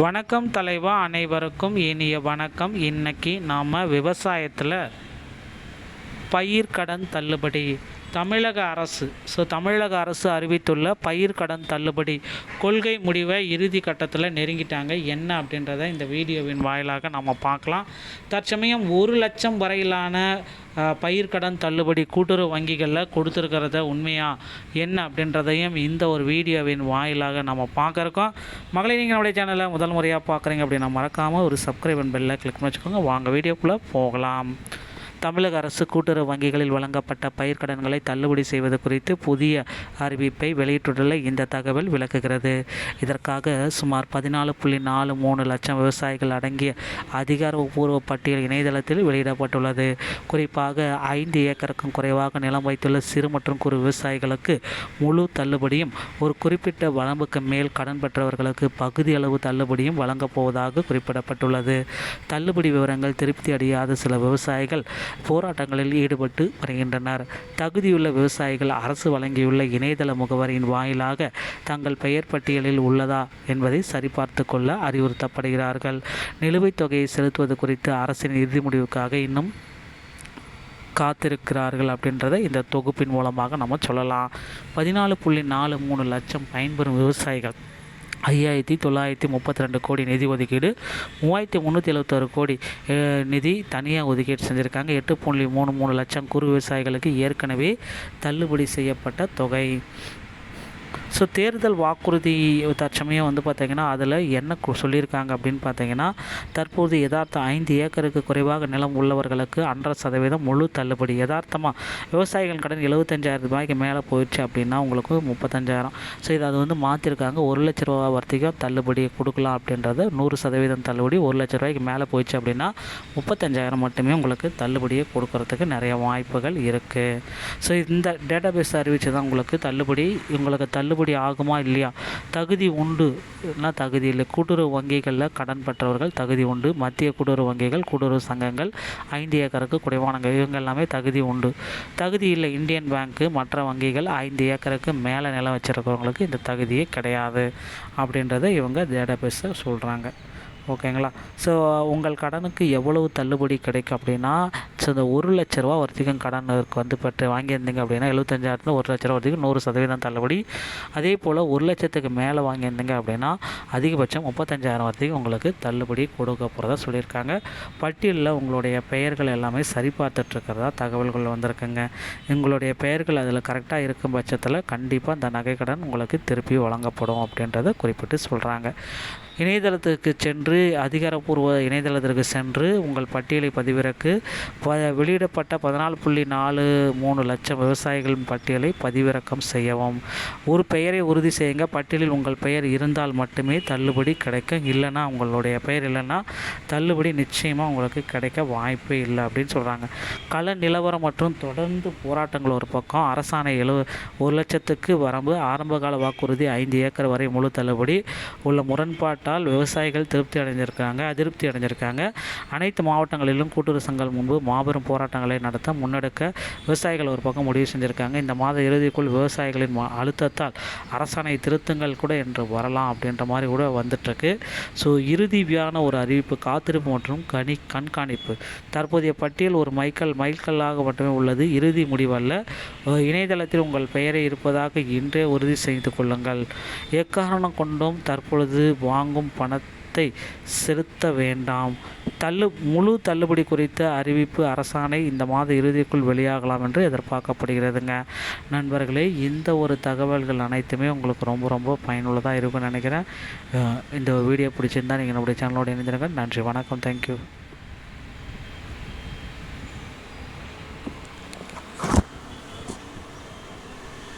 வணக்கம் தலைவா, அனைவருக்கும் இனிய வணக்கம். இன்னைக்கு நாம் விவசாயத்தில் பயிர்க்கடன் தள்ளுபடி தமிழக அரசு அறிவித்துள்ள பயிர்க்கடன் தள்ளுபடி கொள்கை முடிவை இறுதி கட்டத்தில் நெருங்கிட்டாங்க. என்ன அப்படின்றத இந்த வீடியோவின் வாயிலாக நம்ம பார்க்கலாம். தற்சமயம் 1,00,000 வரையிலான பயிர்க்கடன் தள்ளுபடி கூட்டுறவு வங்கிகளில் கொடுத்துருக்கிறத உண்மையா என்ன அப்படின்றதையும் இந்த ஒரு வீடியோவின் வாயிலாக நம்ம பார்க்குறோம். மகளிர், நீங்கள் நம்முடைய சேனலை முதல் முறையாக பார்க்குறீங்க அப்படின்னா மறக்காமல் ஒரு சப்ஸ்கிரைப் அண்ட் பெல்லை கிளிக் பண்ணி வச்சுக்கோங்க. வாங்க வீடியோக்குள்ளே போகலாம். தமிழக அரசு கூட்டுறவு வங்கிகளில் வழங்கப்பட்ட பயிர்க்கடன்களை தள்ளுபடி செய்வது குறித்து புதிய அறிவிப்பை வெளியிட்டுள்ள இந்த தகவல் விளக்குகிறது. இதற்காக சுமார் 14.43 லட்சம் விவசாயிகள் அடங்கிய அதிகாரப்பூர்வ பட்டியல் இணையதளத்தில் வெளியிடப்பட்டுள்ளது. குறிப்பாக 5 ஏக்கருக்கும் குறைவாக நிலம் வைத்துள்ள சிறு மற்றும் குறு விவசாயிகளுக்கு முழு தள்ளுபடியும், ஒரு குறிப்பிட்ட வரம்புக்கு மேல் கடன் பெற்றவர்களுக்கு பகுதியளவு தள்ளுபடியும் வழங்கப் போவதாக குறிப்பிடப்பட்டுள்ளது. தள்ளுபடி விவரங்கள் திருப்தி அடையாத சில விவசாயிகள் போராட்டங்களில் ஈடுபட்டு வருகின்றனர். தகுதியுள்ள விவசாயிகள் அரசு வழங்கியுள்ள இணையதள முகவரியின் வாயிலாக தங்கள் பெயர் பட்டியலில் உள்ளதா என்பதை சரிபார்த்து கொள்ள அறிவுறுத்தப்படுகிறார்கள். நிலுவைத் தொகையை செலுத்துவது குறித்து அரசின் இறுதி முடிவுக்காக இன்னும் காத்திருக்கிறார்கள் அப்படின்றத இந்த தொகுப்பின் மூலமாக நம்ம சொல்லலாம். 14.43 லட்சம் பயன்பெறும் விவசாயிகள் 5,932 கோடி நிதி ஒதுக்கீடு, 3,376 கோடி நிதி தனியாக ஒதுக்கீடு செஞ்சுருக்காங்க. 8.33 லட்சம் குறு விவசாயிகளுக்கு ஏற்கனவே தள்ளுபடி செய்யப்பட்ட தொகை. தேர்தல் வாக்குறுதி தற்சமயம் பார்த்திங்கன்னா அதில் என்ன சொல்லியிருக்காங்க அப்படின்னு பார்த்தீங்கன்னா, தற்போது யதார்த்தம் 5 ஏக்கருக்கு குறைவாக நிலம் உள்ளவர்களுக்கு 1.5% முழு தள்ளுபடி. யதார்த்தமாக விவசாயிகள் கடன் 75,000 ரூபாய்க்கு மேலே போயிடுச்சு அப்படின்னா உங்களுக்கு 35,000. இதை அது மாற்றிருக்காங்க. 1,00,000 ரூபா வரைக்கும் தள்ளுபடி கொடுக்கலாம் அப்படின்றது. 100% தள்ளுபடி. 1,00,000 ரூபாய்க்கு மேலே போயிடுச்சு அப்படின்னா 35,000 மட்டுமே உங்களுக்கு தள்ளுபடியை கொடுக்கறதுக்கு நிறைய வாய்ப்புகள் இருக்குது. இந்த டேட்டா பேஸ் அறிவித்து தான் உங்களுக்கு தள்ளுபடி ஆகுமா இல்லையா, தகுதி உண்டு தகுதி இல்லை. கூட்டுறவு வங்கிகளில் கடன் பெற்றவர்கள் தகுதி உண்டு. மத்திய கூட்டுறவு வங்கிகள், கூட்டுறவு சங்கங்கள், 5 ஏக்கருக்கு குறைவானங்க, இவங்க எல்லாமே தகுதி உண்டு. தகுதி இல்லை இந்தியன் பேங்க்கு, மற்ற வங்கிகள் 5 ஏக்கருக்கு மேலே நிலம் வச்சுருக்கிறவங்களுக்கு இந்த தகுதியே கிடையாது அப்படின்றத இவங்க டேட்டா பேஸில் சொல்கிறாங்க. ஓகேங்களா. உங்கள் கடனுக்கு எவ்வளவு தள்ளுபடி கிடைக்கும் அப்படின்னா, இந்த 1,00,000 ரூபா வரைக்கும் கடனுக்கு பெற்று வாங்கியிருந்தீங்க அப்படின்னா 75,000 1,00,000 ரூபா வரைக்கும் 100% தள்ளுபடி. அதே போல் 1,00,000க்கு மேலே வாங்கியிருந்தீங்க அப்படின்னா அதிகபட்சம் 35,000 வரைக்கும் உங்களுக்கு தள்ளுபடி கொடுக்க போகிறதா சொல்லியிருக்காங்க. பட்டியலில் உங்களுடைய பெயர்கள் எல்லாமே சரி பார்த்துட்ருக்கிறதா தகவல்கள் வந்திருக்குங்க. உங்களுடைய பெயர்கள் அதில் கரெக்டாக இருக்கும் பட்சத்தில் கண்டிப்பாக இந்த நகைக்கடன் உங்களுக்கு திருப்பி வழங்கப்படும் அப்படின்றத குறிப்பிட்டு சொல்கிறாங்க. இணையதளத்துக்கு சென்று, அதிகாரப்பூர்வ இணையதளத்திற்கு சென்று உங்கள் பட்டியலை பதிவிறக்கு. வெளியிடப்பட்ட 14.43 லட்சம் விவசாயிகளின் பட்டியலை பதிவிறக்கம் செய்யவும். ஒரு பெயரை உறுதி செய்யுங்க. பட்டியலில் உங்கள் பெயர் இருந்தால் மட்டுமே தள்ளுபடி கிடைக்கும். இல்லைன்னா, உங்களுடைய பெயர் இல்லைன்னா தள்ளுபடி நிச்சயமாக உங்களுக்கு கிடைக்க வாய்ப்பே இல்லை அப்படின்னு சொல்கிறாங்க. கள நிலவரம் மற்றும் தொடர்ந்து போராட்டங்கள் ஒரு பக்கம். அரசாணை 1,00,000க்கு வரம்பு. ஆரம்பகால வாக்குறுதி 5 ஏக்கர் வரை முழு தள்ளுபடி. உள்ள முரண்பாட்டால் விவசாயிகள் அதிருப்தி அடைஞ்சிருக்காங்க. அனைத்து மாவட்டங்களிலும் கூட்டுறவு சங்கங்கள் முன்பு மாபெரும் போராட்டங்களை முன்னெடுக்க விவசாயிகள் ஒரு பக்கம் முடிவு செஞ்சுருக்காங்க. இந்த மாத இறுதிக்குள் விவசாயிகளின் அழுத்தத்தால் அரசாணை திருத்தங்கள் கூட என்று வரலாம் அப்படின்ற மாதிரி கூட வந்துட்டுருக்கு. இறுதியான ஒரு அறிவிப்பு, காத்திருப்பு மற்றும் கண்காணிப்பு. தற்போதைய பட்டியல் ஒரு மைல்கல்லாக மட்டுமே உள்ளது, இறுதி முடிவல்ல. இணையதளத்தில் உங்கள் பெயரை இருப்பதாக இன்றே உறுதி செய்து கொள்ளுங்கள். எக்காரணம் கொண்டும் தற்பொழுது வாங்கும் பணத்தை செலுத்த வேண்டாம். முழு தள்ளுபடி குறித்த அறிவிப்பு, அரசாணை இந்த மாத இறுதிக்குள் வெளியாகலாம் என்று எதிர்பார்க்கப்படுகிறதுங்க. நண்பர்களே, இந்த ஒரு தகவல்கள் அனைத்துமே உங்களுக்கு ரொம்ப ரொம்ப பயனுள்ளதாக இருக்கும்னு நினைக்கிறேன். இந்த வீடியோ பிடிச்சிருந்தால் நீங்கள் நம்முடைய சேனலோடு இணைந்திருங்க. நன்றி, வணக்கம், தேங்க்யூ.